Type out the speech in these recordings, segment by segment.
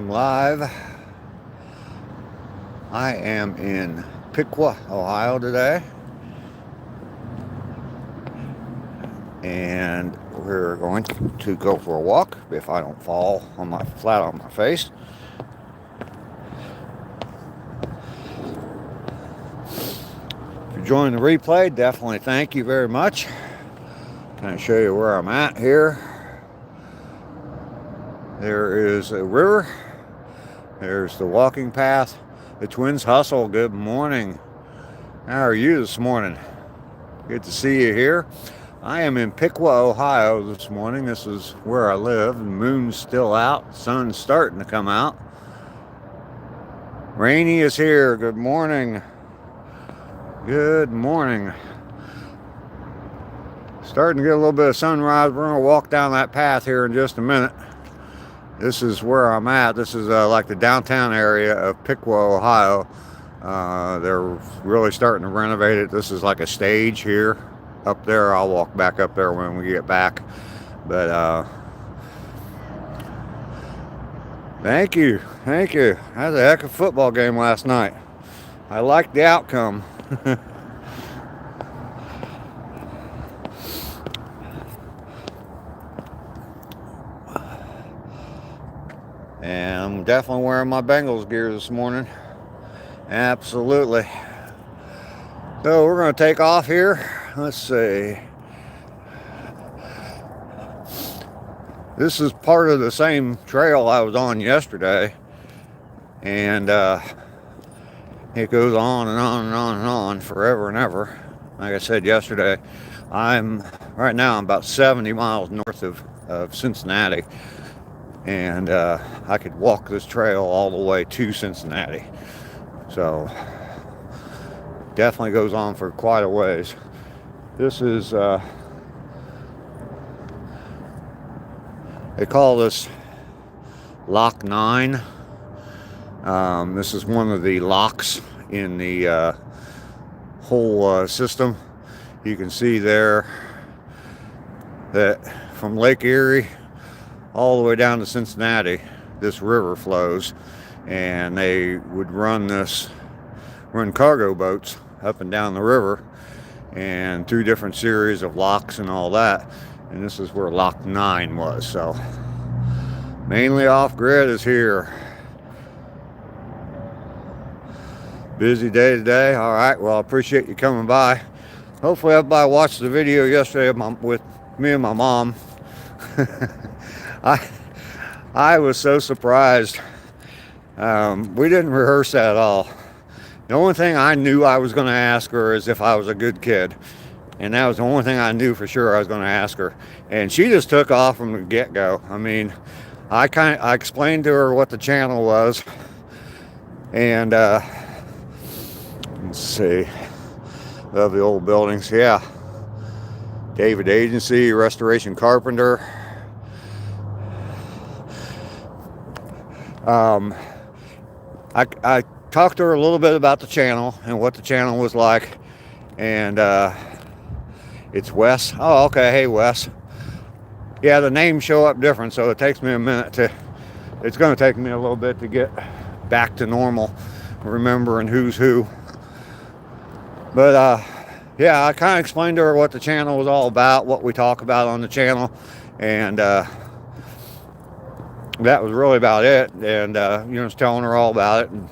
I'm live. I am in Piqua, Ohio today. And we're going to go for a walk if I don't fall flat on my face. If you're joining the replay, definitely thank you very much. Can I show you where I'm at here? There is a river. There's the walking path. The Twins Hustle, good morning. How are you this morning? Good to see you here. I am in Piqua, Ohio this morning. This is where I live. The moon's still out. The sun's starting to come out. Rainy is here. Good morning. Good morning. Starting to get a little bit of sunrise. We're going to walk down that path here in just a minute. This is where I'm at. This is like the downtown area of Piqua, Ohio. They're really starting to renovate it. This is like a stage here. Up there, I'll walk back up there when we get back. But thank you. That was a heck of a football game last night. I liked the outcome. And I'm definitely wearing my Bengals gear this morning. Absolutely. So we're going to take off here. Let's see. This is part of the same trail I was on yesterday. And it goes on and on and on and on forever and ever. Like I said yesterday, right now I'm about 70 miles north of Cincinnati. And I could walk this trail all the way to Cincinnati. So definitely goes on for quite a ways. This is they call this Lock 9. This is one of the locks in the whole system. You can see there that from Lake Erie all the way down to Cincinnati, this river flows, and they would run cargo boats up and down the river, and through different series of locks and all that. And this is where Lock 9 was. So mainly off grid is here. Busy day today. All right, well, I appreciate you coming by. Hopefully everybody watched the video yesterday with me and my mom. I was so surprised. We didn't rehearse that at all. The only thing I knew I was going to ask her is if I was a good kid. And that was the only thing I knew for sure I was going to ask her. And she just took off from the get-go. I mean, I explained to her what the channel was. And let's see. Love the old buildings. Yeah. David Agency, Restoration Carpenter. I talked to her a little bit about the channel and what the channel was like, and it's Wes. Oh, okay. Hey, Wes. Yeah, the names show up different, so it takes me a minute it's going to take me a little bit to get back to normal, remembering who's who. But yeah, I kind of explained to her what the channel was all about, what we talk about on the channel, and that was really about it. And just telling her all about it. And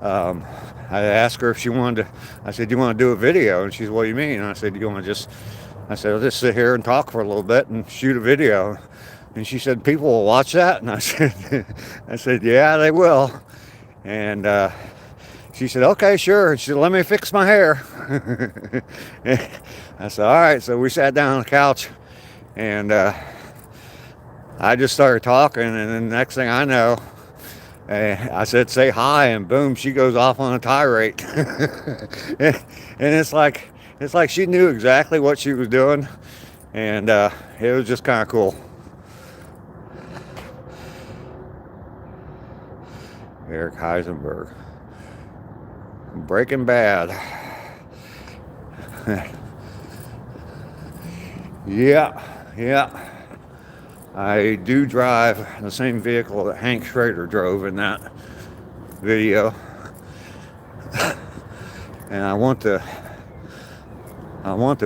I asked her if she wanted to. I said, "Do you want to do a video?" And she said, "What do you mean?" And I said, "I'll just sit here and talk for a little bit and shoot a video." And she said, "People will watch that?" And I said, "Yeah, they will." And she said, "Okay, sure." And she said, "Let me fix my hair." I said, "All right." So we sat down on the couch, and I just started talking, and then the next thing I know, I said, "Say hi," and boom, she goes off on a tirade. And it's like she knew exactly what she was doing, and it was just kind of cool. Eric Heisenberg. Breaking Bad. Yeah. I do drive the same vehicle that Hank Schrader drove in that video. And I want the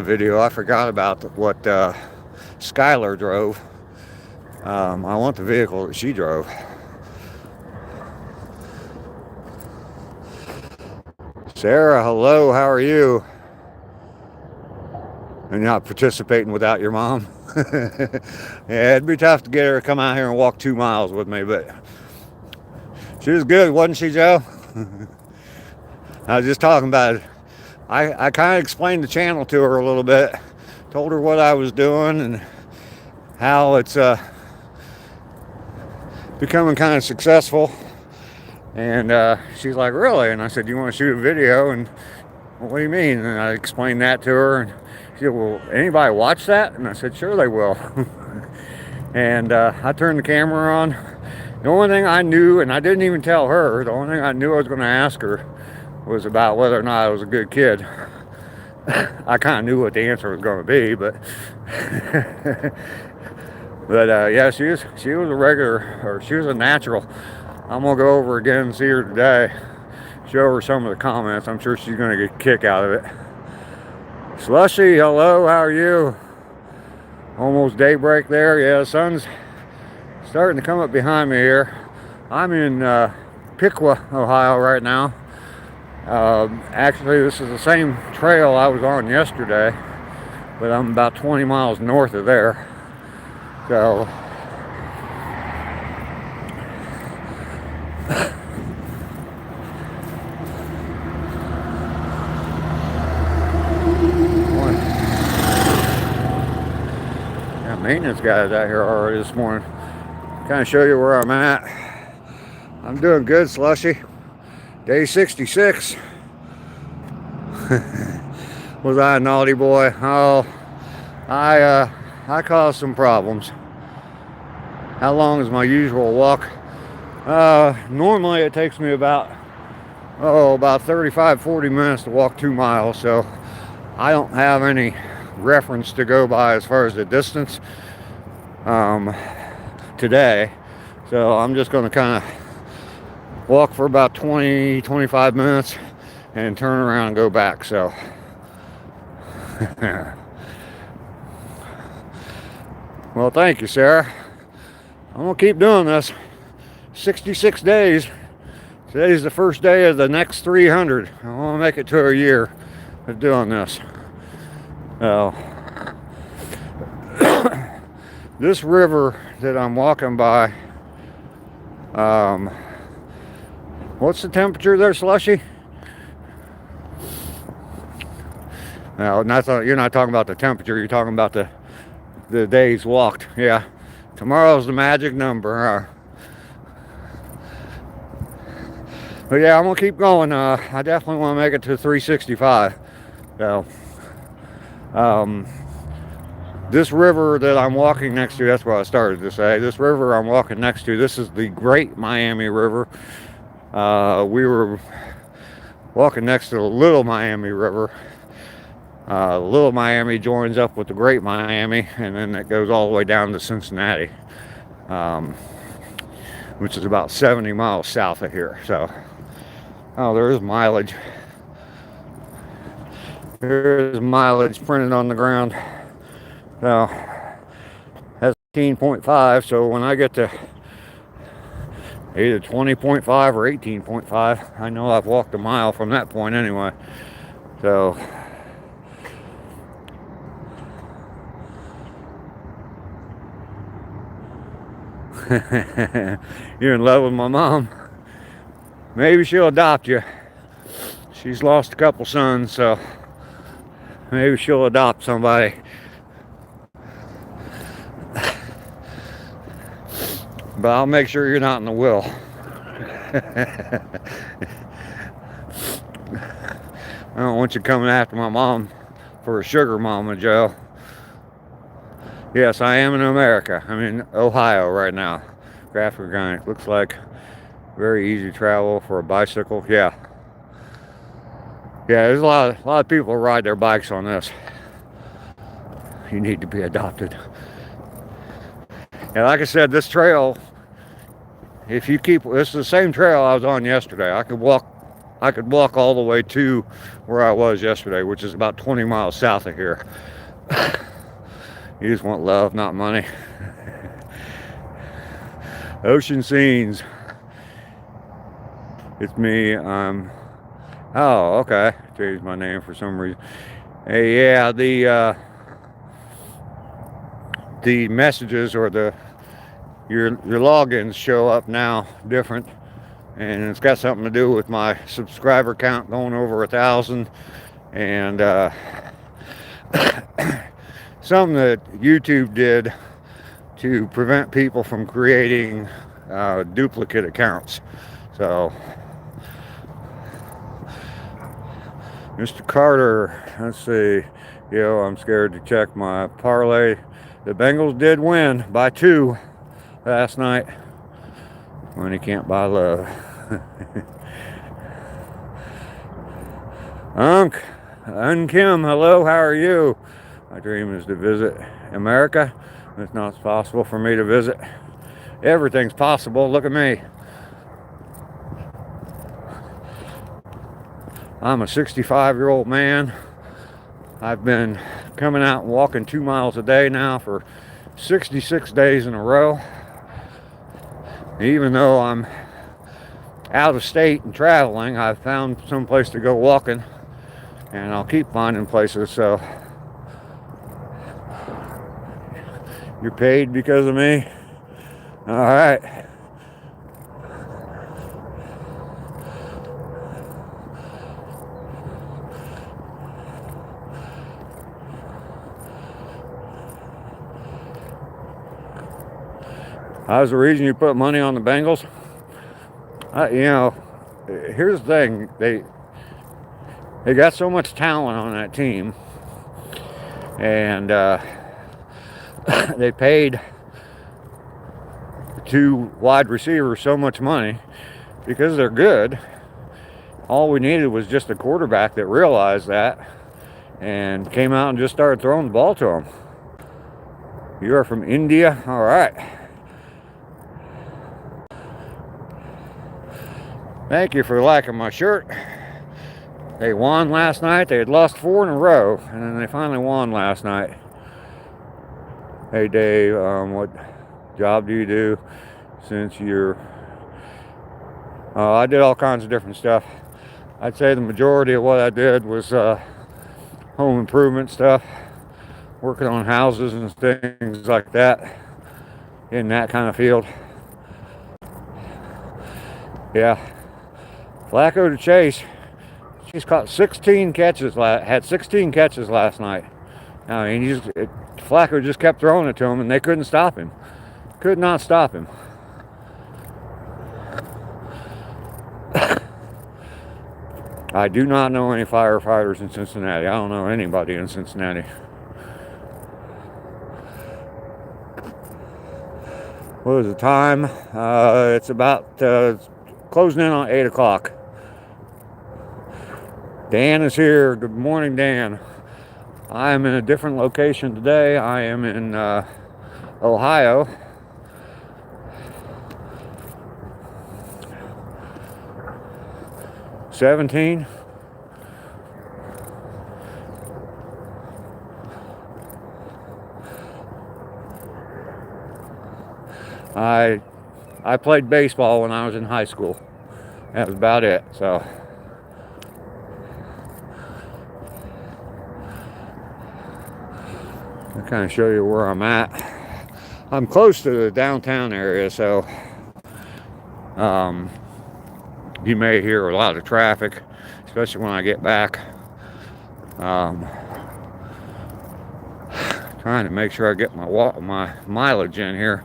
video. I forgot about what Skylar drove. I want the vehicle that she drove. Sarah, hello, how are you? And you're not participating without your mom? Yeah, it'd be tough to get her to come out here and walk 2 miles with me, but she was good, wasn't she, Joe? I was just talking about it. I kind of explained the channel to her a little bit, told her what I was doing and how it's becoming kind of successful. And she's like, really? And I said, you want to shoot a video? And well, what do you mean? And I explained that to her, and she said, well, anybody watch that? And I said, sure they will. And I turned the camera on. The only thing I knew, and I didn't even tell her, the only thing I knew I was going to ask her was about whether or not I was a good kid. I kind of knew what the answer was going to be, but yeah, she was a regular, or she was a natural. I'm gonna go over again and see her today, show her some of the comments. I'm sure she's gonna get a kick out of it. Slushy, hello, how are you? Almost daybreak there. Yeah, the sun's starting to come up behind me here. I'm in Piqua, Ohio right now. Actually, this is the same trail I was on yesterday, but I'm about 20 miles north of there. So got maintenance guys out here already this morning. Kind of show you where I'm at. I'm doing good, Slushy. Day 66. Was I a naughty boy? Oh, I caused some problems. How long is my usual walk? Normally it takes me about 35-40 minutes to walk 2 miles, so I don't have any reference to go by as far as the distance today. So I'm just going to kind of walk for about 20-25 minutes and turn around and go back. So well, thank you, Sarah. I'm gonna keep doing this. 66 days. Today's the first day of the next 300. I want to make it to a year of doing this. So this river that I'm walking by, what's the temperature there, Slushy? No, you're not talking about the temperature. You're talking about the days walked. Yeah, tomorrow's the magic number. But yeah, I'm gonna keep going. I definitely want to make it to 365. So this river that I'm walking next to, that's what I started to say. This river I'm walking next to, this is the Great Miami River. We were walking next to the Little Miami River. Little Miami joins up with the Great Miami, and then it goes all the way down to Cincinnati, which is about 70 miles south of here. So, oh, there is mileage. There's mileage printed on the ground. So, that's 18.5. So when I get to either 20.5 or 18.5, I know I've walked a mile from that point anyway. So you're in love with my mom. Maybe she'll adopt you. She's lost a couple sons, so maybe she'll adopt somebody. But I'll make sure you're not in the will. I don't want you coming after my mom for a sugar mama, Joe. Yes, I am in America. I'm in Ohio right now. Graphic organic. Looks like very easy travel for a bicycle. Yeah. Yeah, there's a lot of people ride their bikes on this. You need to be adopted. And like I said, this trail, if you keep, this is the same trail I was on yesterday. I could walk all the way to where I was yesterday, which is about 20 miles south of here. You just want love, not money. Ocean scenes. It's me. Oh, okay. Changed my name for some reason. Hey, yeah, the messages or your logins show up now different, and it's got something to do with my subscriber count going over 1,000, and something that YouTube did to prevent people from creating duplicate accounts. So Mr. Carter, let's see. Yo, I'm scared to check my parlay. The Bengals did win by 2 last night. Money can't buy love. Kim, hello, how are you? My dream is to visit America. It's not possible for me to visit. Everything's possible. Look at me. I'm a 65-year-old man. I've been coming out and walking 2 miles a day now for 66 days in a row. Even though I'm out of state and traveling, I've found some place to go walking, and I'll keep finding places. So you're paid because of me? All right. How's the reason you put money on the Bengals? Here's the thing. They got so much talent on that team, and they paid 2 wide receivers so much money because they're good. All we needed was just a quarterback that realized that and came out and just started throwing the ball to them. You are from India? All right. Thank you for liking my shirt. They won last night. They had lost 4 in a row, and then they finally won last night. Hey Dave, what job do you do since you're... I did all kinds of different stuff. I'd say the majority of what I did was home improvement stuff, working on houses and things like that, in that kind of field. Yeah. Flacco to Chase. She's caught 16 catches. Had 16 catches last night. I mean, Flacco just kept throwing it to him, and they couldn't stop him. Could not stop him. I do not know any firefighters in Cincinnati. I don't know anybody in Cincinnati. What is the time? It's about closing in on 8 o'clock. Dan is here. Good morning, Dan. I am in a different location today. I am in Ohio. $17. I played baseball when I was in high school. That was about it. So I'll kind of show you where I'm at. I'm close to the downtown area, so you may hear a lot of traffic, especially when I get back. Trying to make sure I get my mileage in here.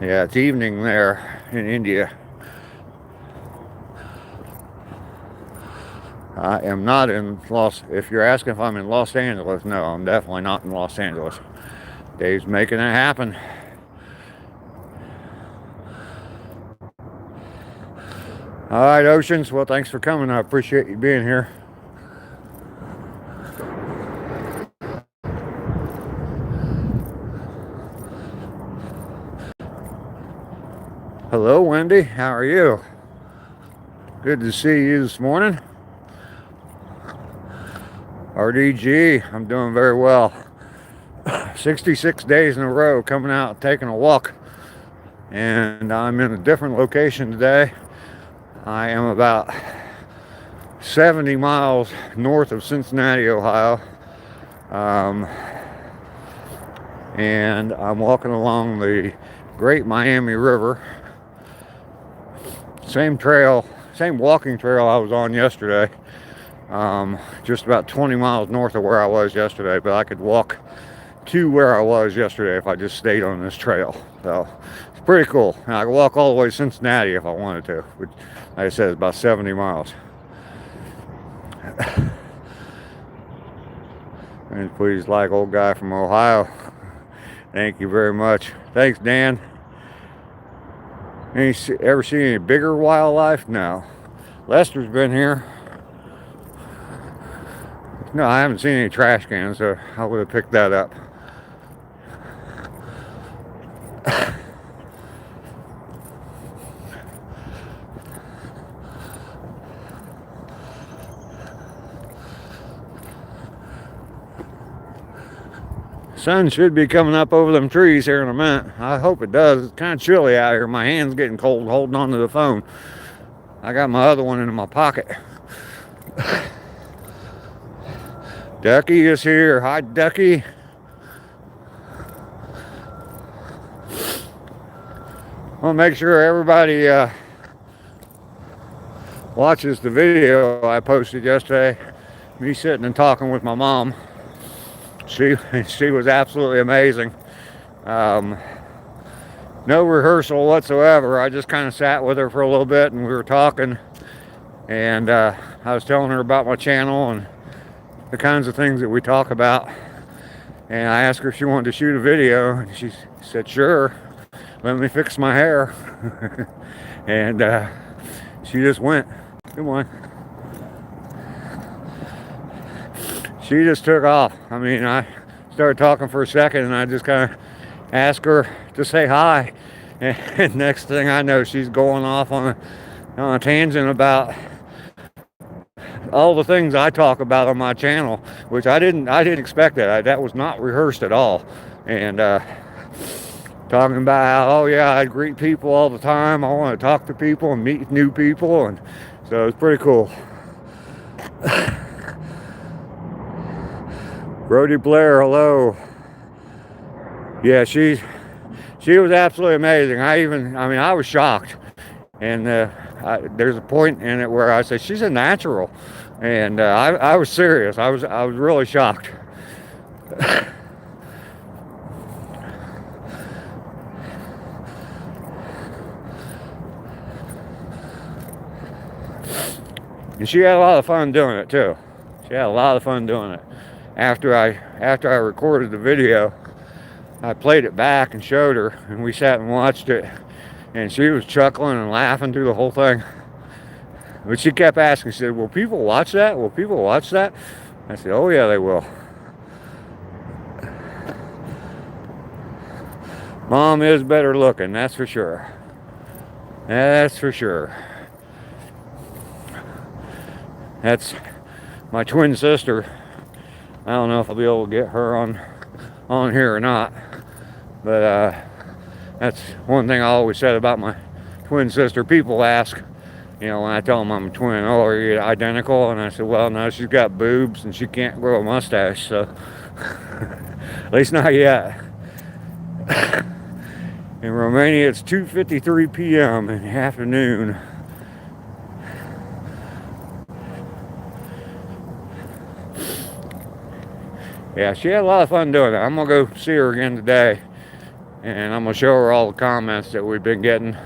Yeah, it's evening there in India. I am not in if you're asking if I'm in Los Angeles, no, I'm definitely not in Los Angeles. Dave's making it happen. All right, Oceans, well, thanks for coming. I appreciate you being here. Hello, Wendy. How are you? Good to see you this morning. RDG, I'm doing very well. 66 days in a row coming out taking a walk, and I'm in a different location today. I am about 70 miles north of Cincinnati, Ohio, and I'm walking along the Great Miami River. Same trail, same walking trail I was on yesterday, just about 20 miles north of where I was yesterday, but I could walk to where I was yesterday if I just stayed on this trail. So it's pretty cool. And I could walk all the way to Cincinnati if I wanted to, which, like I said, is about 70 miles. And please like old guy from Ohio. Thank you very much. Thanks, Dan. Ever seen any bigger wildlife? No. Lester's been here. No, I haven't seen any trash cans, so I would have picked that up. Sun should be coming up over them trees here in a minute. I hope it does. It's kind of chilly out here. My hand's getting cold holding onto the phone. I got my other one in my pocket. Ducky is here. Hi, Ducky. I want to make sure everybody watches the video I posted yesterday. Me sitting and talking with my mom. She was absolutely amazing. No rehearsal whatsoever. I just kind of sat with her for a little bit and we were talking, and I was telling her about my channel and the kinds of things that we talk about, and I asked her if she wanted to shoot a video, and she said sure, let me fix my hair. And she just went. Come on. She just took off. I mean, I started talking for a second and I just kind of asked her to say hi. And next thing I know, she's going off on a tangent about all the things I talk about on my channel, which I didn't expect that. That was not rehearsed at all. And talking about how, oh yeah, I greet people all the time. I want to talk to people and meet new people. And so it's pretty cool. Brody Blair, hello. Yeah, she was absolutely amazing. I was shocked. And there's a point in it where I said, she's a natural. And I was serious. I was really shocked. And she had a lot of fun doing it too. She had a lot of fun doing it. After I recorded the video, I played it back and showed her, and we sat and watched it, and she was chuckling and laughing through the whole thing. But she kept asking, she said, will people watch that? Will people watch that? I said, oh yeah, they will. Mom is better looking, that's for sure. That's for sure. That's my twin sister. I don't know if I'll be able to get her on here or not, but that's one thing I always said about my twin sister. People ask, you know, when I tell them I'm a twin, oh, are you identical? And I said, well, no, she's got boobs and she can't grow a mustache, so at least not yet. In Romania, it's 2:53 p.m. in the afternoon. Yeah, she had a lot of fun doing it. I'm going to go see her again today, and I'm going to show her all the comments that we've been getting.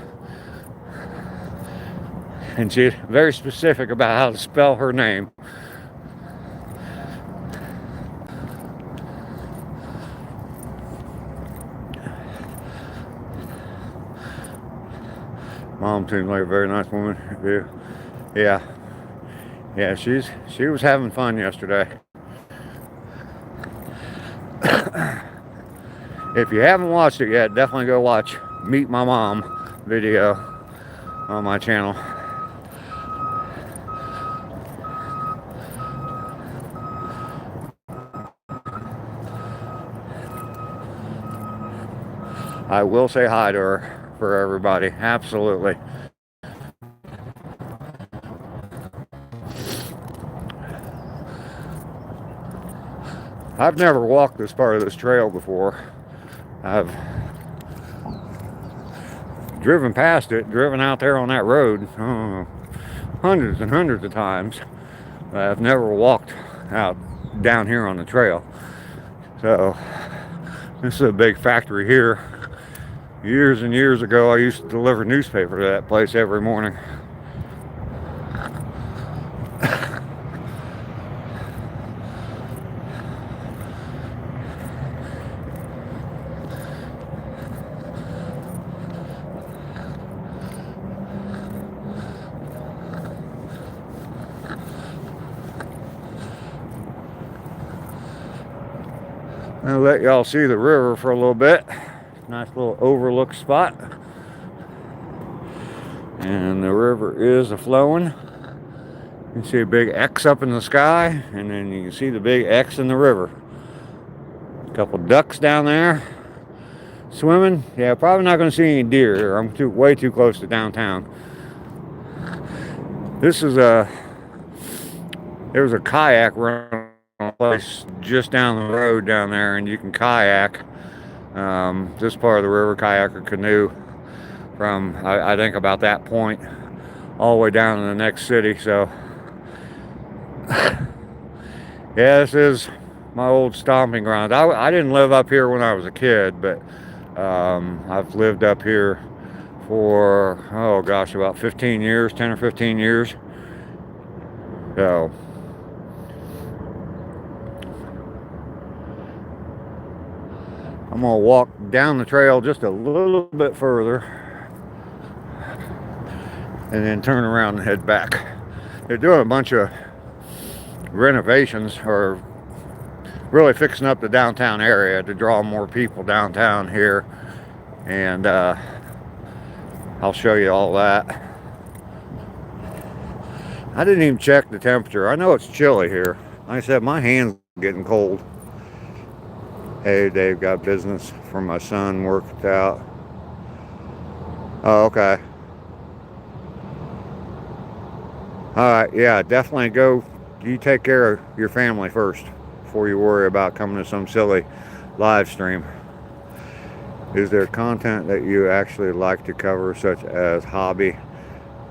And she's very specific about how to spell her name. Mom seems like a very nice woman. Yeah, she was having fun yesterday. If you haven't watched it yet, definitely go watch Meet My Mom video. on my channel. I will say hi to her for everybody. Absolutely. I've never walked this part of this trail before. I've driven past it, driven out there on that road hundreds and hundreds of times. But I've never walked out down here on the trail. So this is a big factory here. Years and years ago, I used to deliver newspaper to that place every morning. I'll let y'all see the river for a little bit. Nice little overlook spot. And the river is a-flowing. You can see a big X up in the sky, and then you can see the big X in the river. A couple ducks down there swimming. Yeah, probably not going to see any deer here. I'm way too close to downtown. This is there's a kayak run place just down the road down there, and you can kayak this part of the river, kayak or canoe, from I think about that point all the way down to the next city. So yeah, this is my old stomping ground. I didn't live up here when I was a kid, but I've lived up here for, oh gosh, about 15 years, 10 or 15 years. So I'm gonna walk down the trail just a little bit further and then turn around and head back. They're doing a bunch of renovations, or really fixing up the downtown area to draw more people downtown here, and I'll show you all that. I didn't even check the temperature. I know it's chilly here. Like I said, my hands are getting cold. Hey, Dave, got business for my son, worked out. Oh, okay. Alright, yeah, definitely go. You take care of your family first before you worry about coming to some silly live stream. Is there content that you actually like to cover, such as hobby,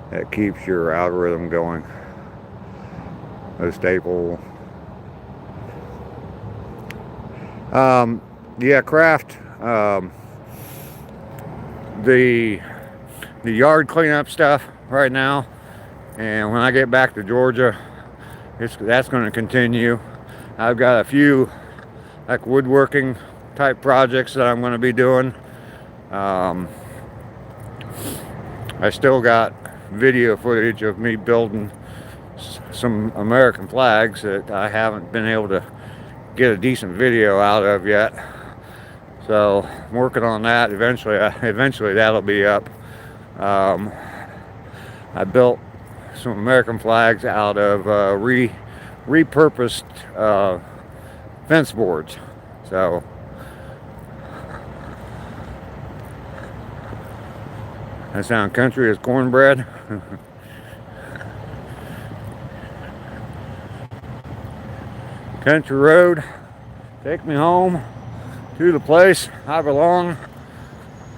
that keeps your algorithm going? A staple. Yeah, craft. The yard cleanup stuff right now, and when I get back to Georgia, that's going to continue. I've got a few like woodworking type projects that I'm going to be doing. I still got video footage of me building some American flags that I haven't been able to get a decent video out of yet. So I'm working on that. Eventually that'll be up. I built some American flags out of repurposed fence boards. So I sound country as cornbread. Country road, take me home to the place I belong,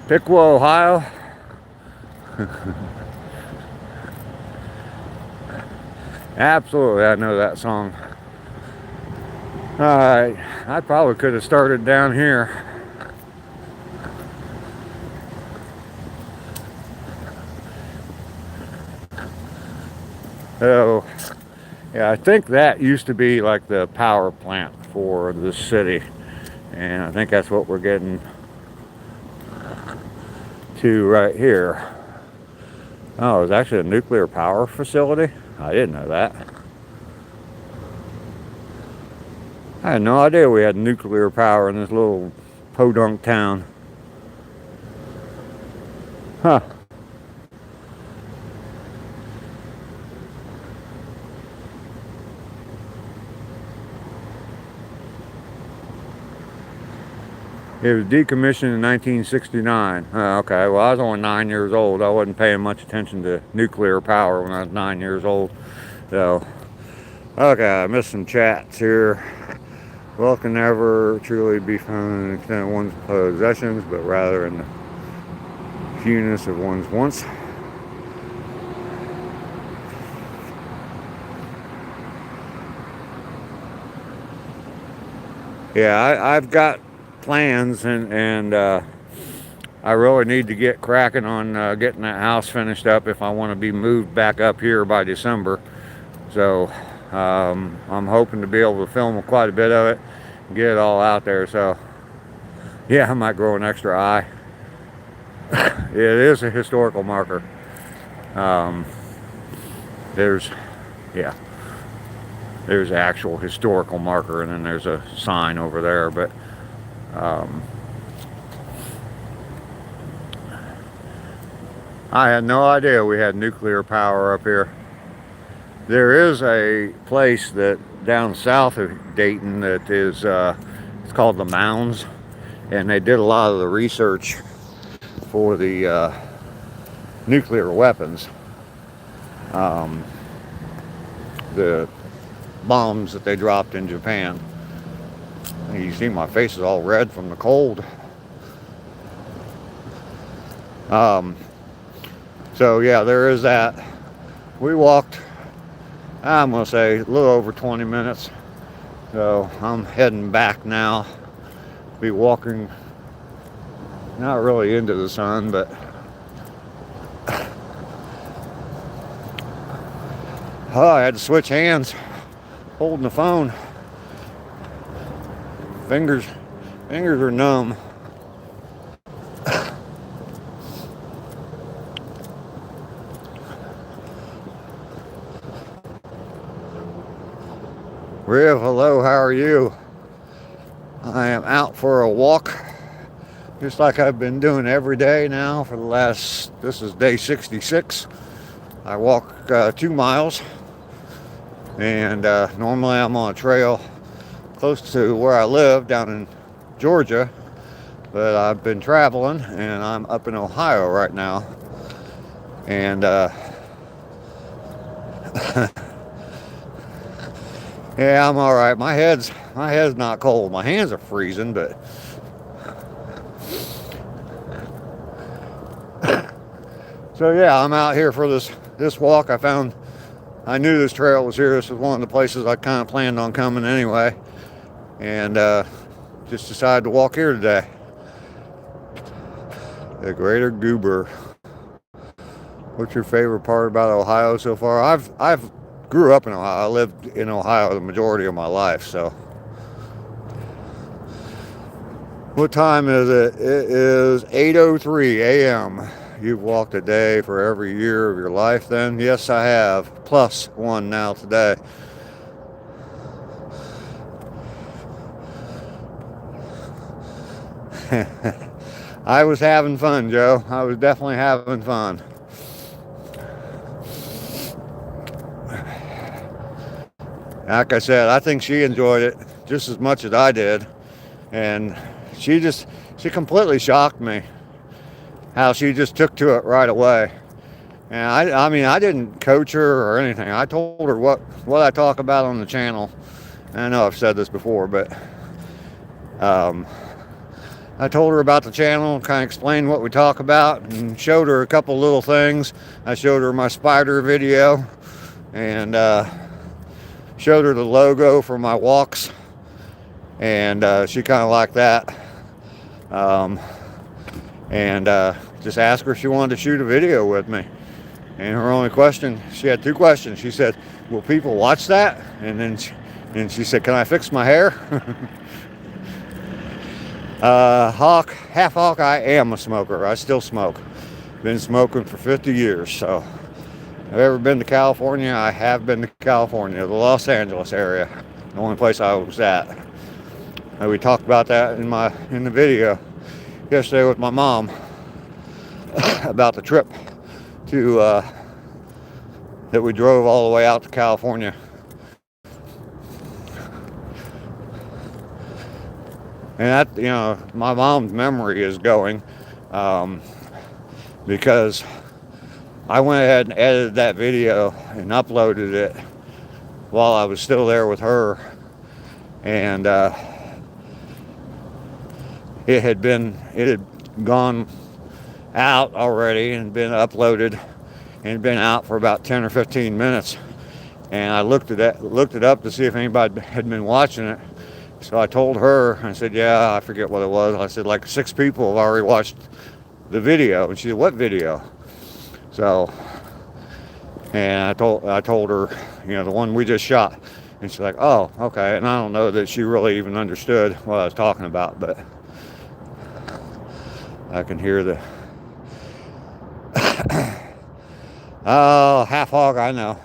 Piqua, Ohio. Absolutely, I know that song. Alright, I probably could have started down here. So, yeah, I think that used to be like the power plant for the city. And I think that's what we're getting to right here. Oh, it's actually a nuclear power facility? I didn't know that. I had no idea we had nuclear power in this little podunk town. Huh. It was decommissioned in 1969. Okay, well, I was only 9 years old. I wasn't paying much attention to nuclear power when I was 9 years old. So, okay, I missed some chats here. Well, can never truly be found in the extent of one's possessions, but rather in the fewness of one's wants. Yeah, I've got plans, and I really need to get cracking on getting that house finished up if I want to be moved back up here by December. So I'm hoping to be able to film quite a bit of it and get it all out there. So yeah, I might grow an extra eye. It is a historical marker. There's an actual historical marker, and then there's a sign over there, but I had no idea we had nuclear power up here. There is a place that down south of Dayton that is it's called the Mounds, and they did a lot of the research for the nuclear weapons, the bombs that they dropped in Japan. You see my face is all red from the cold. So yeah, there is that. We walked, I'm gonna say, a little over 20 minutes. So I'm heading back now. Be walking, not really into the sun, but oh, I had to switch hands holding the phone. Fingers are numb. Riv, hello, how are you? I am out for a walk, just like I've been doing every day now for the last, this is day 66. I walk 2 miles, and normally I'm on a trail close to where I live down in Georgia, but I've been traveling and I'm up in Ohio right now, and yeah, I'm all right. My head's not cold. My hands are freezing, but so yeah, I'm out here for this walk. I knew this trail was here. This was one of the places I kind of planned on coming anyway, and just decided to walk here today. The Greater Goober. What's your favorite part about Ohio so far? I've grew up in Ohio. I lived in Ohio the majority of my life, so. What time is it? It is 8:03 a.m. You've walked a day for every year of your life then? Yes, I have. Plus one now today. I was having fun, Joe. I was definitely having fun. Like I said, I think she enjoyed it just as much as I did. And she completely shocked me how she just took to it right away. And I mean, I didn't coach her or anything. I told her what I talk about on the channel. And I know I've said this before, but I told her about the channel, kind of explained what we talk about, and showed her a couple little things. I showed her my spider video, and showed her the logo for my walks, and she kind of liked that. And just asked her if she wanted to shoot a video with me. And her only question, she had 2 questions. She said, "Will people watch that?" And then she said, "Can I fix my hair?" Half hawk, I am a smoker. I still smoke. Been smoking for 50 years, so. I've ever been to California? I have been to California, the Los Angeles area, the only place I was at. And we talked about that in the video yesterday with my mom about the trip to that we drove all the way out to California. And that, you know, my mom's memory is going, because I went ahead and edited that video and uploaded it while I was still there with her, and it had gone out already and been uploaded and been out for about 10 or 15 minutes. And I looked it up to see if anybody had been watching it. So I told her, I said, yeah, I forget what it was. I said, like 6 people have already watched the video. And she said, what video? So, and I told her, you know, the one we just shot. And she's like, oh, okay. And I don't know that she really even understood what I was talking about, but I can hear the oh, half hog, I know.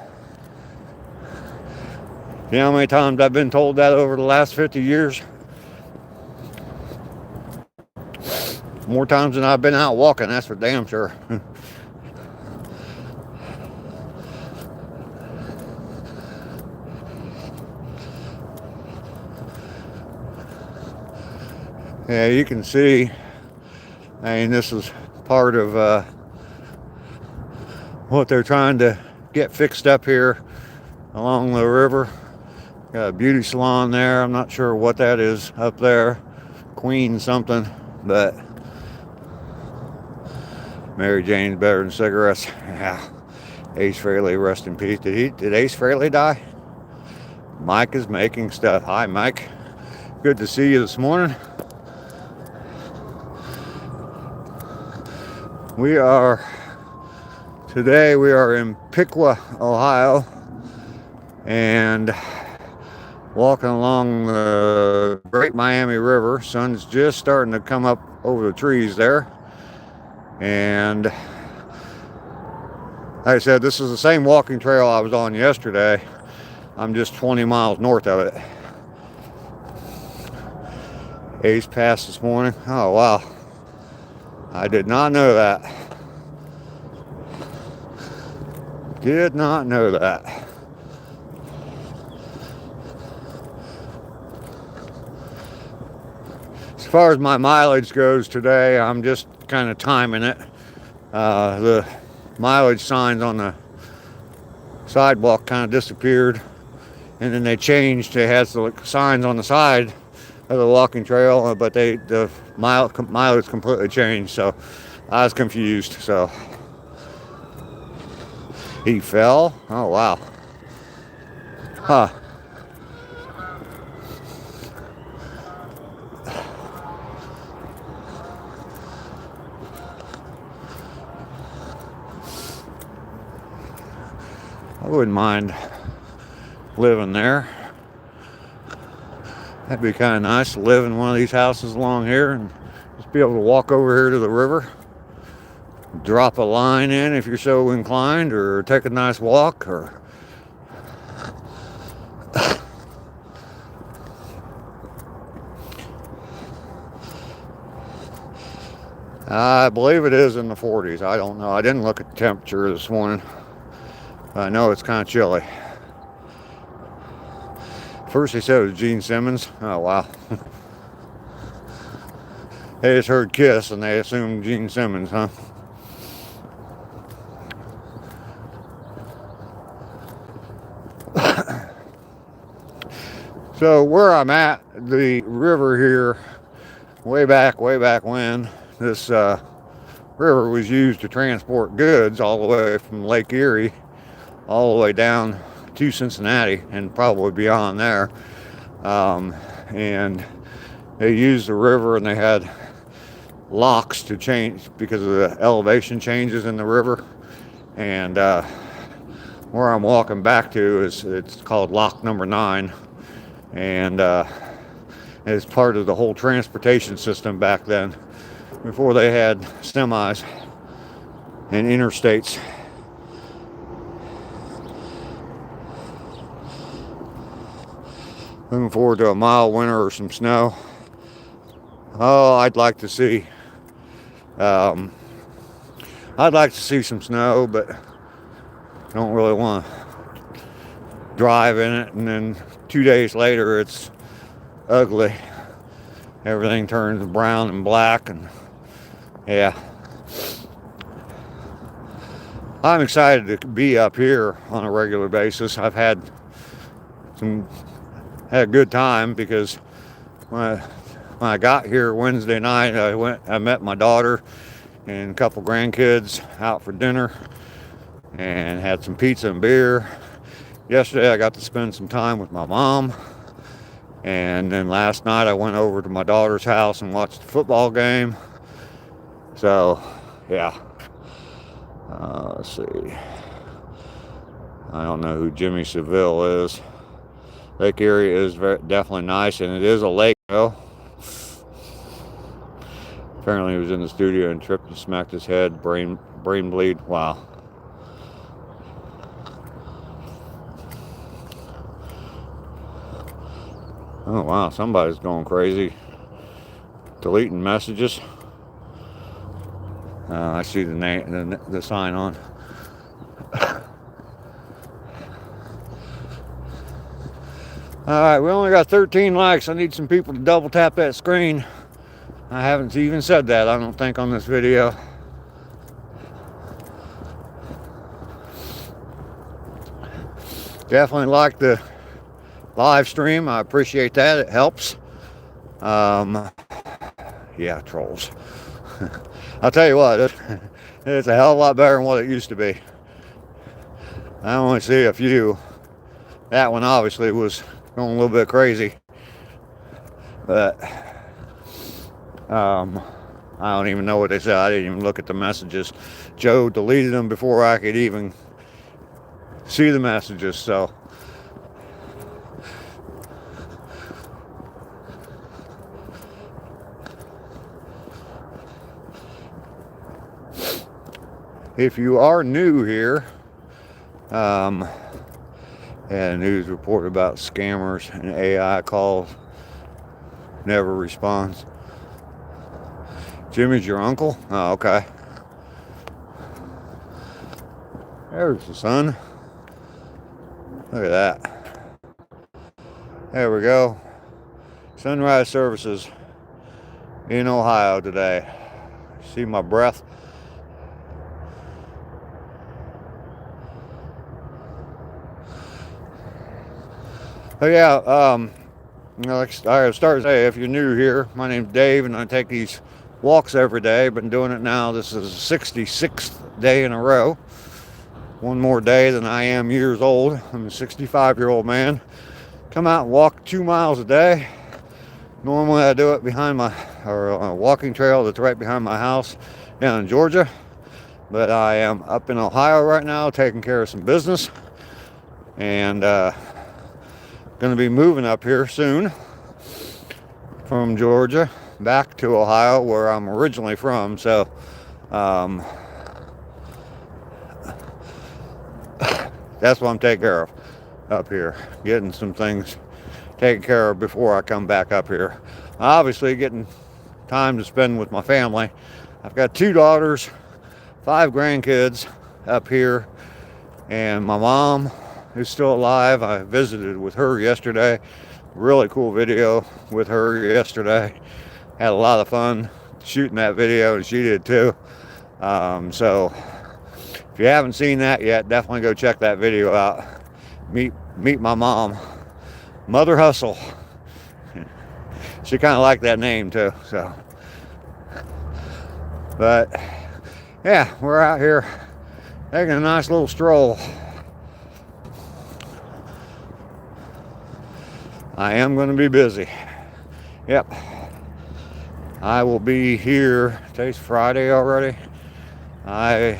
You know how many times I've been told that over the last 50 years? More times than I've been out walking, that's for damn sure. Yeah, you can see, I mean, this is part of what they're trying to get fixed up here along the river. Got a beauty salon there. I'm not sure what that is up there. Queen something, but Mary Jane's better than cigarettes. Yeah. Ace Frehley, rest in peace. Did Ace Frehley die? Mike is making stuff. Hi, Mike. Good to see you this morning. Today we are in Piqua, Ohio, and walking along the Great Miami River. Sun's just starting to come up over the trees there. And like I said, this is the same walking trail I was on yesterday. I'm just 20 miles north of it. Ace passed this morning. Oh, wow. I did not know that. Did not know that. As far as my mileage goes today, I'm just kind of timing it. The mileage signs on the sidewalk kind of disappeared, and then they changed. They had the signs on the side of the walking trail, but the mileage completely changed, so I was confused. So he fell. Oh, wow. Huh. I wouldn't mind living there. That'd be kind of nice to live in one of these houses along here and just be able to walk over here to the river, drop a line in if you're so inclined, or take a nice walk, or I believe it is in the 40s. I don't know. I didn't look at the temperature this morning. I know it's kind of chilly. First they said it was Gene Simmons. Oh, wow. They just heard Kiss and they assumed Gene Simmons, huh? So where I'm at, the river here, way back when, this river was used to transport goods all the way from Lake Erie all the way down to Cincinnati and probably beyond there. And they used the river, and they had locks to change because of the elevation changes in the river. And where I'm walking back to it's called lock number 9, and it's part of the whole transportation system back then, before they had semis and interstates. Looking forward to a mild winter or some snow. Oh, I'd like to see some snow, but I don't really want to drive in it, and then 2 days later it's ugly everything turns brown and black, and yeah. I'm excited to be up here on a regular basis. I've had a good time because when I got here Wednesday night, I met my daughter and a couple grandkids out for dinner and had some pizza and beer. Yesterday I got to spend some time with my mom, and then last night I went over to my daughter's house and watched the football game. So yeah. Let's see. I don't know who Jimmy Seville is. Lake Erie is definitely nice, and it is a lake though. Apparently he was in the studio and tripped and smacked his head, brain bleed. Wow. Oh wow, somebody's going crazy. Deleting messages. I see the name, the sign on. Alright, we only got 13 likes. I need some people to double tap that screen. I haven't even said that, I don't think, on this video. Definitely like the live stream. I appreciate that. It helps. Yeah, trolls. I'll tell you what, it's a hell of a lot better than what it used to be. I only see a few. That one obviously was going a little bit crazy. But I don't even know what they said. I didn't even look at the messages. Joe deleted them before I could even see the messages, so if you are new here, had a news report about scammers and AI calls. Never responds. Jimmy's your uncle? Oh, okay. There's the sun. Look at that. There we go. Sunrise services in Ohio today. See my breath? Oh yeah, like I started to say, if you're new here, my name's Dave, and I take these walks every day. I've been doing it now. This is the 66th day in a row. One more day than I am years old. I'm a 65-year-old man. Come out and walk 2 miles a day. Normally I do it behind on a walking trail that's right behind my house down in Georgia. But I am up in Ohio right now taking care of some business. And going to be moving up here soon from Georgia back to Ohio, where I'm originally from. So that's what I'm taking care of up here, getting some things taken care of before I come back up here. Obviously getting time to spend with my family. I've got 2 daughters, 5 grandkids up here, and my mom is still alive. I visited with her yesterday. Really cool video with her yesterday. Had a lot of fun shooting that video, and she did too. So if you haven't seen that yet, definitely go check that video out. Meet my mom, Mother Hustle. She kind of liked that name too. So, but yeah, we're out here taking a nice little stroll. I am going to be busy. Yep. I will be here. Today's Friday already. I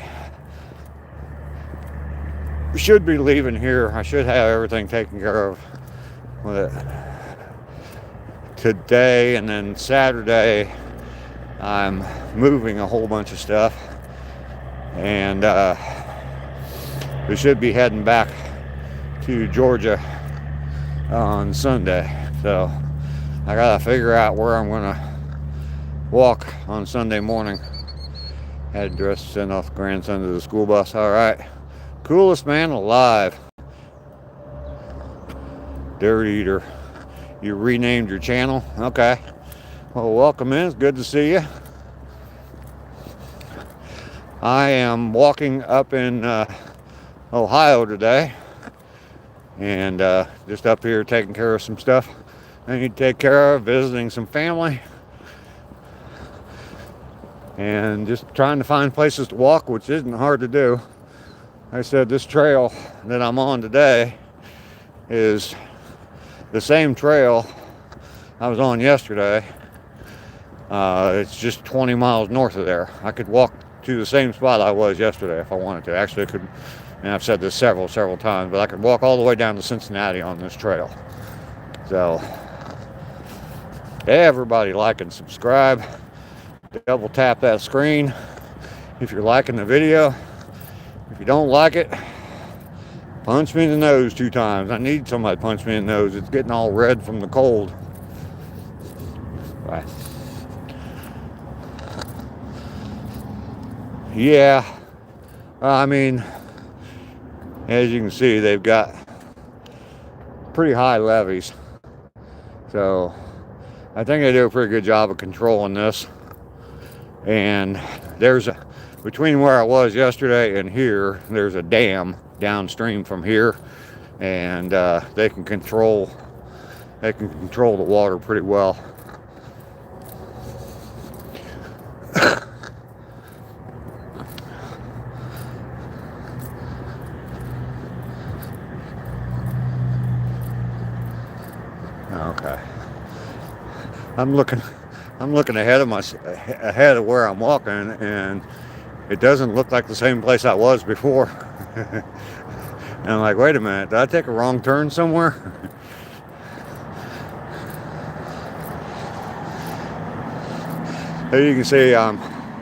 should be leaving here. I should have everything taken care of with it today, and then Saturday I'm moving a whole bunch of stuff, and we should be heading back to Georgia on Sunday. So I gotta figure out where I'm gonna walk on Sunday morning. Had to dress to send off the grandson to the school bus. All right, coolest man alive. Dirt Eater, you renamed your channel? Okay, Well, welcome in. It's good to see you. I am walking up in Ohio today, and just up here taking care of some stuff I need to take care of, visiting some family, and just trying to find places to walk, which isn't hard to do. Like I said, this trail that I'm on today is the same trail I was on yesterday. It's just 20 miles north of there. I could walk to the same spot I was yesterday if I wanted to. Actually, I could, and I've said this several times, but I could walk all the way down to Cincinnati on this trail. So, everybody like and subscribe. Double tap that screen if you're liking the video. If you don't like it, punch me in the nose 2 times. I need somebody to punch me in the nose. It's getting all red from the cold. Bye. Yeah, I mean, as you can see, they've got pretty high levees. So I think they do a pretty good job of controlling this. And between where I was yesterday and here, there's a dam downstream from here, and they can control the water pretty well. Okay. I'm looking ahead of where I'm walking, and it doesn't look like the same place I was before. And I'm like, wait a minute, did I take a wrong turn somewhere? As you can see,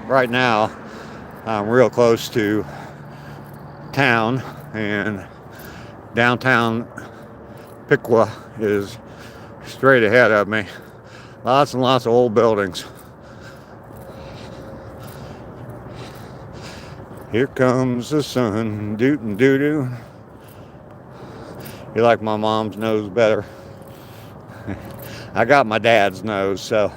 right now I'm real close to town, and downtown Piqua is straight ahead of me. Lots and lots of old buildings. Here comes the sun, dootin' doo-doo. You like my mom's nose better? I got my dad's nose, so.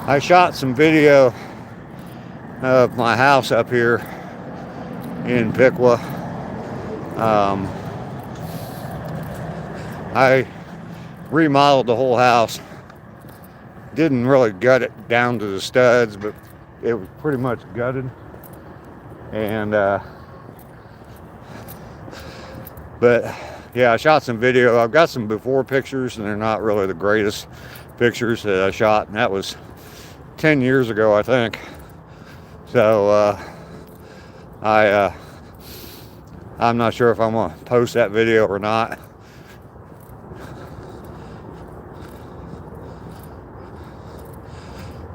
I shot some video of my house up here in Piqua. I remodeled the whole house. Didn't really gut it down to the studs, but it was pretty much gutted. And but yeah, I shot some video. I've got some before pictures, and they're not really the greatest pictures that I shot, and that was 10 years ago, I think. So I'm not sure if I'm gonna post that video or not.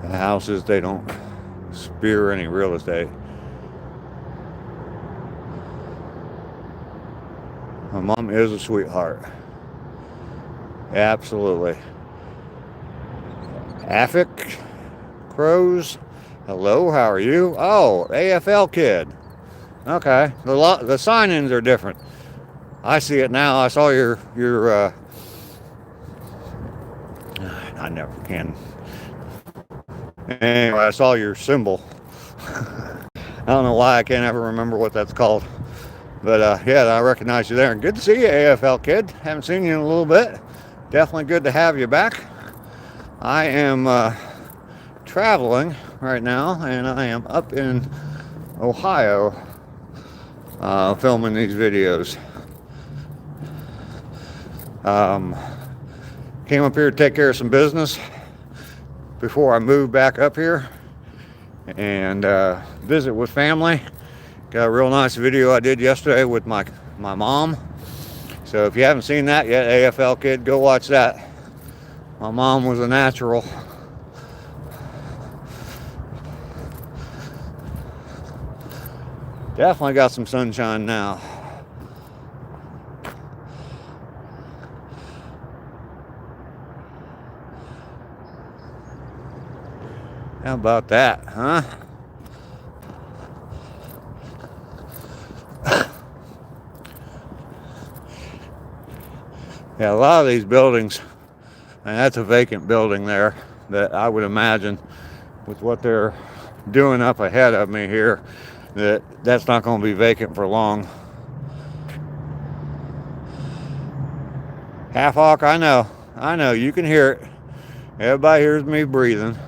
The houses, they don't spear any real estate. My mom is a sweetheart. Absolutely. Afik Crows, hello, how are you? Oh, AFL kid. Okay, the sign-ins are different. I see it now. I saw your I never can. Anyway, I saw your symbol. I don't know why I can't ever remember what that's called. But yeah, I recognize you there. And good to see you, AFL kid. Haven't seen you in a little bit. Definitely good to have you back. I am traveling right now, and I am up in Ohio filming these videos. Came up here to take care of some business before I moved back up here and visit with family. Got a real nice video I did yesterday with my mom. So if you haven't seen that yet, AFL kid, go watch that. My mom was a natural. Definitely got some sunshine now. How about that, huh? Yeah, a lot of these buildings, and that's a vacant building there, that I would imagine with what they're doing up ahead of me here, that's not going to be vacant for long. Half Hawk, I know, you can hear it. Everybody hears me breathing.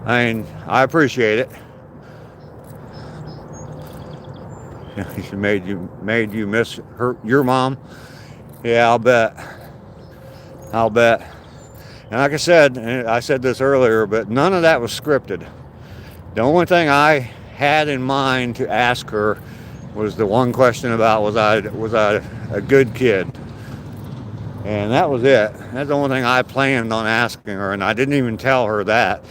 I mean, I appreciate it. She made you miss your mom. Yeah, I'll bet. And like I said this earlier, but none of that was scripted. The only thing I had in mind to ask her was the one question about was I a good kid, and that was it. That's the only thing I planned on asking her, and I didn't even tell her that.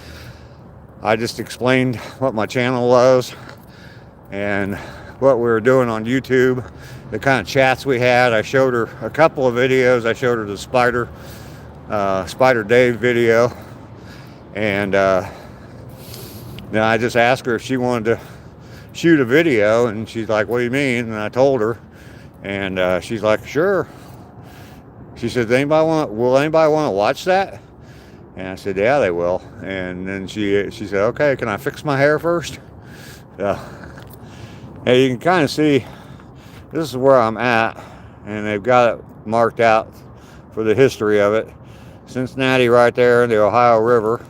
I just explained what my channel was and what we were doing on YouTube, the kind of chats we had. I showed her a couple of videos. I showed her the Spider Dave video, and then I just asked her if she wanted to shoot a video, and she's like, "What do you mean?" And I told her, and she's like, "Sure." She said, "Will anybody want to watch that?" And I said, "Yeah, they will." And then she said, "Okay, can I fix my hair first?" So, hey, you can kind of see this is where I'm at, and they've got it marked out for the history of it. Cincinnati right there, the Ohio River,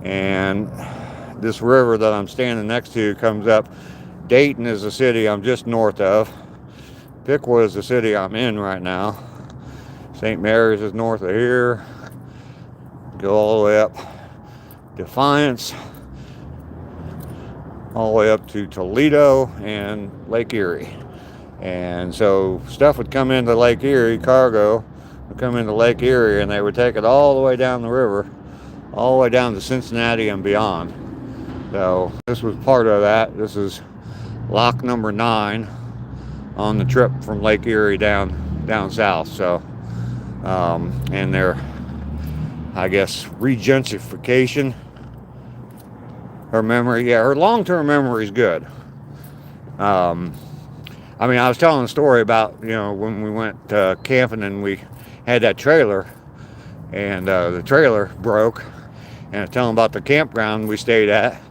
and this river that I'm standing next to comes up. Dayton is the city I'm just north of. Piqua is the city I'm in right now. St. Mary's is north of here. Go all the way up Defiance, all the way up to Toledo and Lake Erie. And so stuff would come into Lake Erie, cargo would come into Lake Erie, and they would take it all the way down the river, all the way down to Cincinnati and beyond. So this was part of that. This is lock number 9 on the trip from Lake Erie down south. So and their, I guess, regentification, her memory, her long-term memory is good. I mean, I was telling a story about, when we went camping and we had that trailer, and the trailer broke, and I was telling about the campground we stayed at,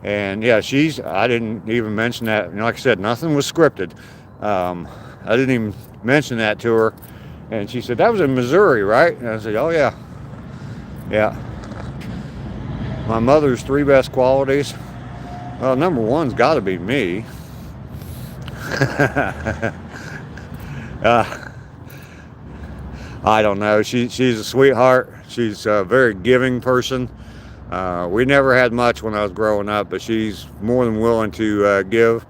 and yeah, I didn't even mention that. Like I said, nothing was scripted. I didn't even mention that to her, and she said, "That was in Missouri, right?" And I said, "Oh yeah. Yeah." My mother's 3 best qualities. Well, number 1's got to be me. I don't know. She's a sweetheart. She's a very giving person. We never had much when I was growing up, but she's more than willing to give.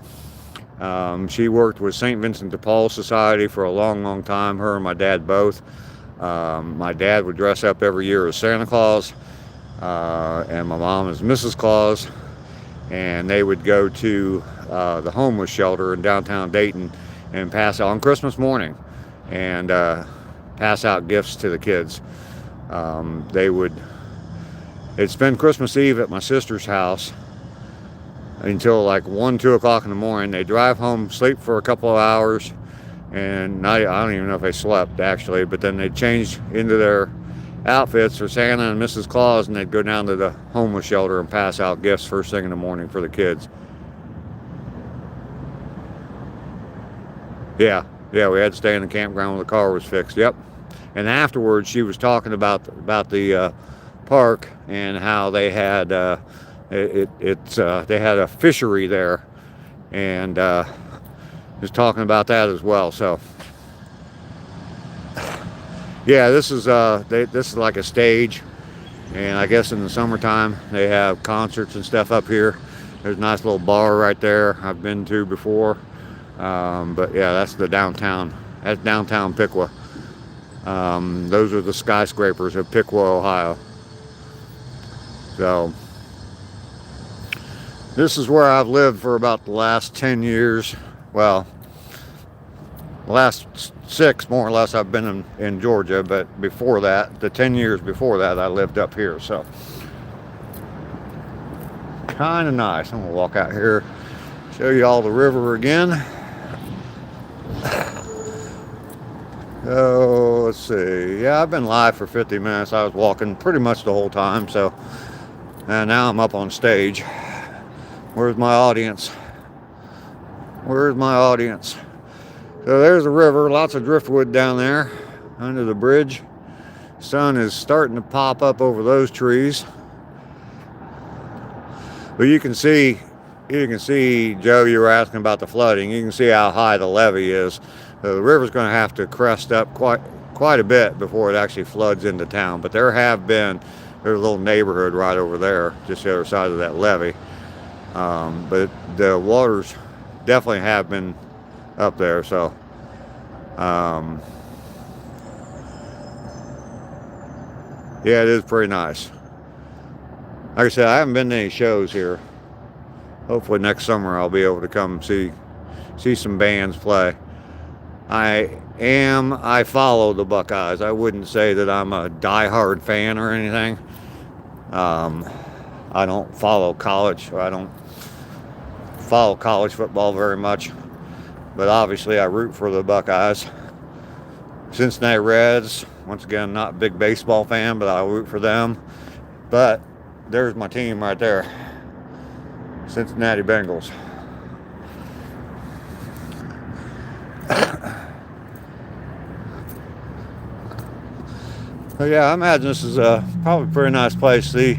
She worked with St. Vincent de Paul Society for a long, long time, her and my dad both. My dad would dress up every year as Santa Claus, and my mom as Mrs. Claus, and they would go to the homeless shelter in downtown Dayton and pass out on Christmas morning, and pass out gifts to the kids. They'd spend Christmas Eve at my sister's house until like 1, 2 o'clock in the morning. They'd drive home, sleep for a couple of hours, and I don't even know if they slept actually, but then they'd change into their outfits for Santa and Mrs. Claus, and they'd go down to the homeless shelter and pass out gifts first thing in the morning for the kids. Yeah, we had to stay in the campground when the car was fixed. Yep. And afterwards, she was talking about the park and how they had they had a fishery there, and was talking about that as well. So yeah, this is like a stage, and I guess in the summertime they have concerts and stuff up here. There's a nice little bar right there I've been to before, but yeah, that's downtown Piqua. Those are the skyscrapers of Piqua, Ohio. So this is where I've lived for about the last 10 years. Well, the last 6 more or less I've been in Georgia, but before that, the 10 years before that, I lived up here. So kind of nice. I'm gonna walk out here, show you all the river again. So let's see. Yeah, I've been live for 50 minutes. I was walking pretty much the whole time. So, and now I'm up on stage. Where's my audience? Where's my audience? So there's the river. Lots of driftwood down there under the bridge. Sun is starting to pop up over those trees. But you can see, Joe, you were asking about the flooding. You can see how high the levee is. So the river's going to have to crest up quite a bit before it actually floods into town. But there's a little neighborhood right over there, just the other side of that levee. But the waters definitely have been up there. So, yeah, it is pretty nice. Like I said, I haven't been to any shows here. Hopefully next summer I'll be able to come see some bands play. I follow the Buckeyes. I wouldn't say that I'm a diehard fan or anything. I don't follow college, or I don't follow college football very much. But obviously I root for the Buckeyes. Cincinnati Reds, once again, not a big baseball fan, but I root for them. But there's my team right there. Cincinnati Bengals. So yeah, I imagine this is probably a pretty nice place. The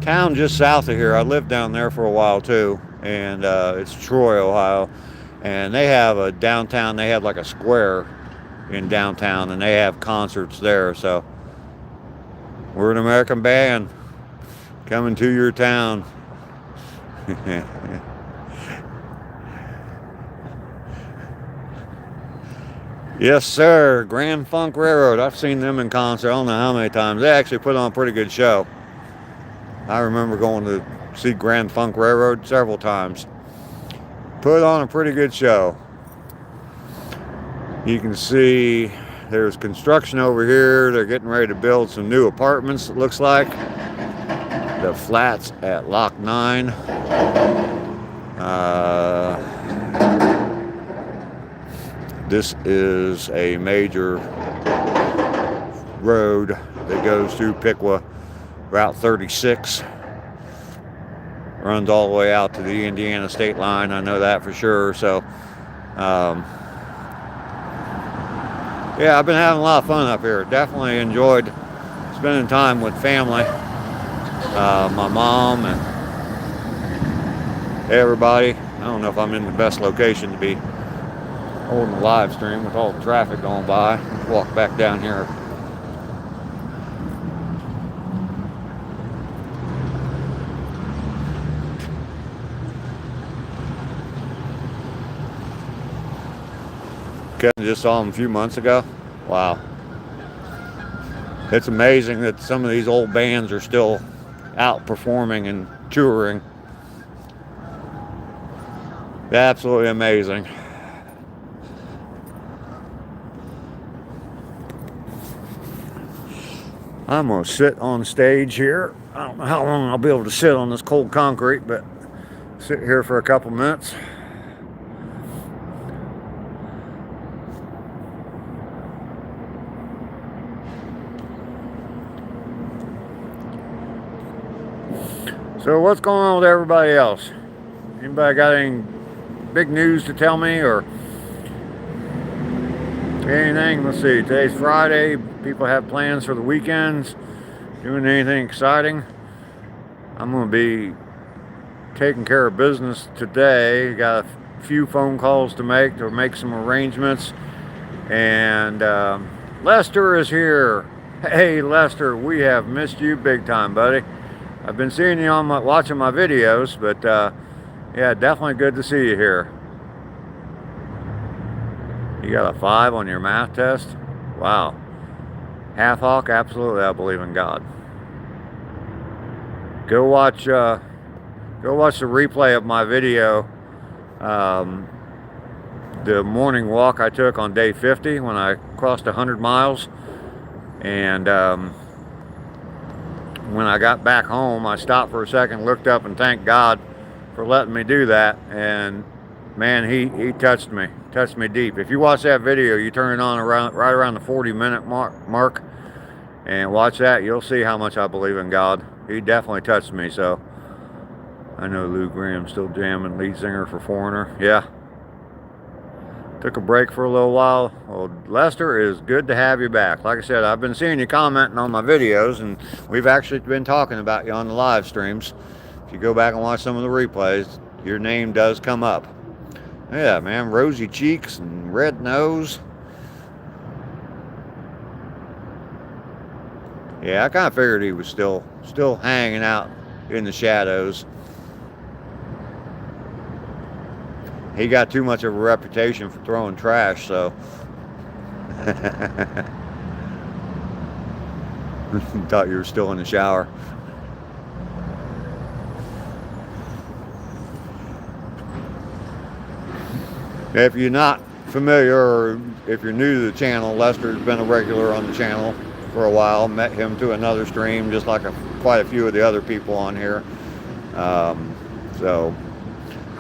town just south of here, I lived down there for a while too, and it's Troy, Ohio. And they have a downtown, they have like a square in downtown, and they have concerts there. So we're an American band coming to your town. Yes, sir. Grand Funk Railroad. I've seen them in concert. I don't know how many times. They actually put on a pretty good show. I remember going to see Grand Funk Railroad several times. Put on a pretty good show. You can see there's construction over here. They're getting ready to build some new apartments, it looks like. The flats at Lock 9. This is a major road that goes through Piqua, Route 36. Runs all the way out to the Indiana state line, I know that for sure. So, yeah, I've been having a lot of fun up here. Definitely enjoyed spending time with family. My mom and everybody. I don't know if I'm in the best location to be holding a live stream with all the traffic going by. Let's walk back down here. Just saw them a few months ago. Wow. It's amazing that some of these old bands are still out performing and touring. Absolutely amazing. I'm going to sit on stage here. I don't know how long I'll be able to sit on this cold concrete, but sit here for a couple minutes. So what's going on with everybody else? Anybody got any big news to tell me or anything? Let's see, today's Friday. People have plans for the weekends. Doing anything exciting? I'm going to be taking care of business today. Got a few phone calls to make some arrangements. And Lester is here. Hey Lester, we have missed you big time, buddy. I've been seeing you on watching my videos, but yeah, definitely good to see you here. You got a 5 on your math test? Wow. Half hawk, absolutely, I believe in God. Go watch the replay of my video, the morning walk I took on day 50 when I crossed 100 miles. And when I got back home, I stopped for a second, looked up, and thanked God for letting me do that. And Man, he touched me deep. If you watch that video, you turn it on right around the 40-minute mark, and watch that, you'll see how much I believe in God. He definitely touched me. So I know Lou Graham's still jamming, lead singer for Foreigner. Yeah. Took a break for a little while. Well, Lester, is good to have you back. Like I said, I've been seeing you commenting on my videos, and we've actually been talking about you on the live streams. If you go back and watch some of the replays, your name does come up. Yeah, man, rosy cheeks and red nose. Yeah, I kind of figured he was still hanging out in the shadows. He got too much of a reputation for throwing trash, so. Thought you were still in the shower. If you're not familiar, or if you're new to the channel, Lester's been a regular on the channel for a while. Met him to another stream, just like quite a few of the other people on here. So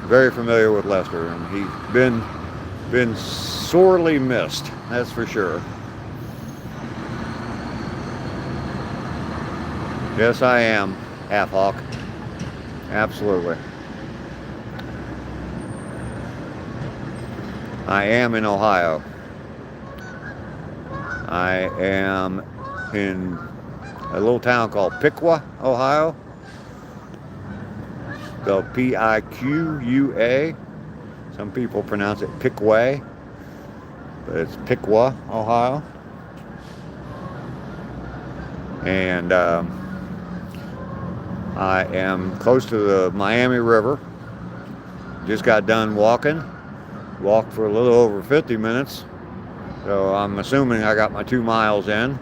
very familiar with Lester, and he's been sorely missed, that's for sure. Yes, I am, Half Hawk. Absolutely. I am in Ohio. I am in a little town called Piqua, Ohio. Spelled P-I-Q-U-A. Some people pronounce it Piqua, but it's Piqua, Ohio. And I am close to the Miami River. Just got done walking. Walked for a little over 50 minutes. So I'm assuming I got my 2 miles in.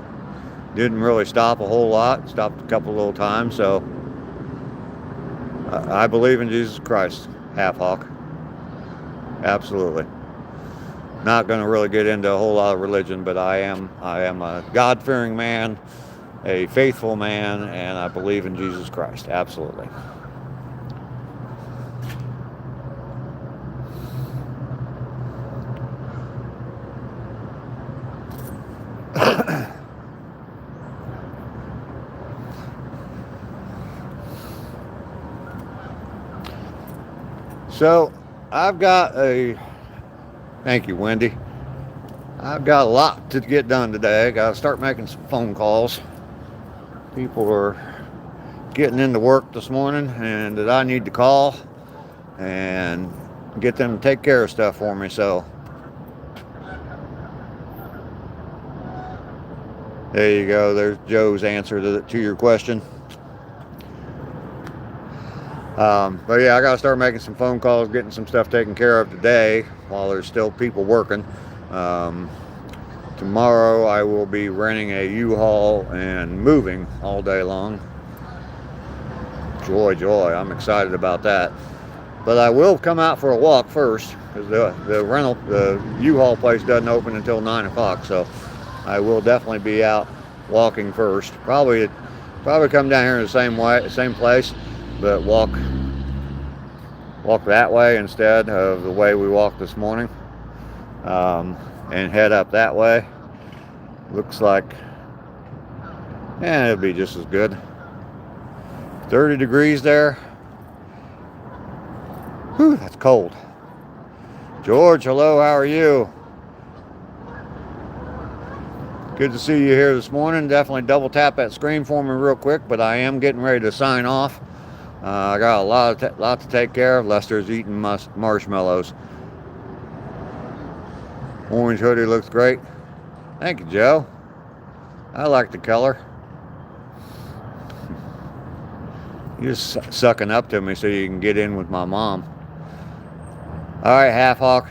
Didn't really stop a whole lot. Stopped a couple little times. So I believe in Jesus Christ, Half Hawk. Absolutely. Not going to really get into a whole lot of religion, but I am a God-fearing man, a faithful man, and I believe in Jesus Christ. Absolutely. So I've got thank you, Wendy. I've got a lot to get done today. I got to start making some phone calls. People are getting into work this morning, and that I need to call and get them to take care of stuff for me. So there you go. There's Joe's answer to your question. But yeah, I got to start making some phone calls, getting some stuff taken care of today while there's still people working. Tomorrow I will be renting a U-Haul and moving all day long. Joy, joy. I'm excited about that. But I will come out for a walk first, because the U-Haul place doesn't open until 9 o'clock. So I will definitely be out walking first. Probably come down here in the same place, but walk that way instead of the way we walked this morning, and head up that way. Looks like, it'll be just as good. 30 degrees there. Whew, that's cold. George, hello, how are you? Good to see you here this morning. Definitely double tap that screen for me real quick, but I am getting ready to sign off. I got a lot to take care of. Lester's eating marshmallows. Orange hoodie looks great. Thank you, Joe. I like the color. You're just sucking up to me so you can get in with my mom. All right, Half Hawk.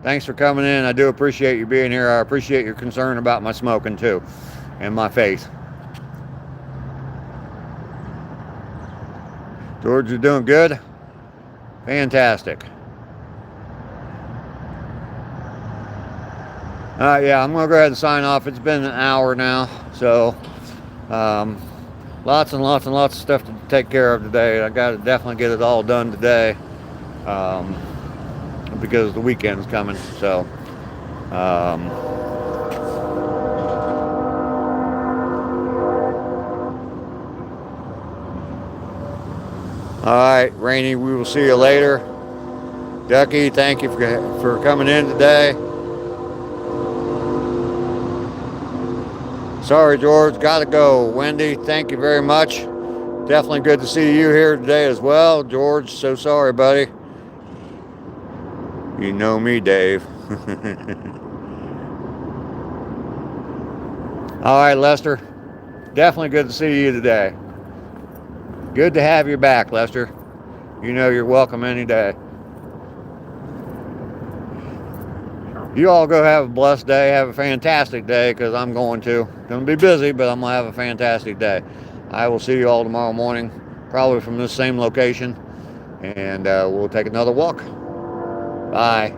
Thanks for coming in. I do appreciate you being here. I appreciate your concern about my smoking too, and my faith. George, you're doing good? Fantastic. Yeah, I'm going to go ahead and sign off. It's been an hour now, so lots and lots and lots of stuff to take care of today. I got to definitely get it all done today. because the weekend's coming. So all right, Rainy, we will see you later. Ducky, thank you for coming in today. Sorry, George, gotta go. Wendy, thank you very much. Definitely good to see you here today as well. George, so sorry, buddy. You know me, Dave. All right, Lester. Definitely good to see you today. Good to have you back, Lester. You know you're welcome any day. You all go have a blessed day. Have a fantastic day, because I'm going to. Going to be busy, but I'm going to have a fantastic day. I will see you all tomorrow morning, probably from this same location, and we'll take another walk. Bye.